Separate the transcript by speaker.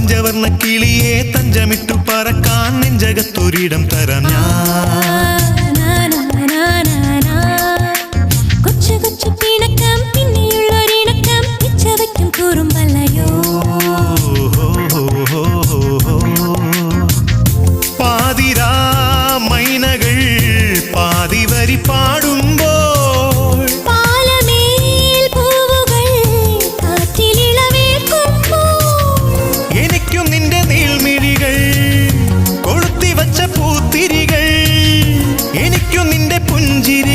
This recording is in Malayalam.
Speaker 1: പഞ്ചവർണ്ണ കിളിയെ തഞ്ചമിട്ടു പറക്കാൻ നെഞ്ചകത്തൊരിടം തരാം ഞാൻ.
Speaker 2: കൊച്ചു കൊച്ചു പിണക്കം പിന്നെയുള്ളൊരിണക്കം പിച്ചവയ്ക്കും കുറുമ്പല്ലയോ.
Speaker 1: പാതിരാ മൈനകൾ പാതിവരി പാടുമ്പോൾ
Speaker 2: പാലമേൽ പൂവുകൾ കാറ്റിലിളവേൽക്കുമ്പോൾ
Speaker 1: എനിക്കും നിന്റെ നീൾമിഴികൾ കൊളുത്തിവച്ച പൂത്തിരികൾ എനിക്കും നിന്റെ പുഞ്ചിരി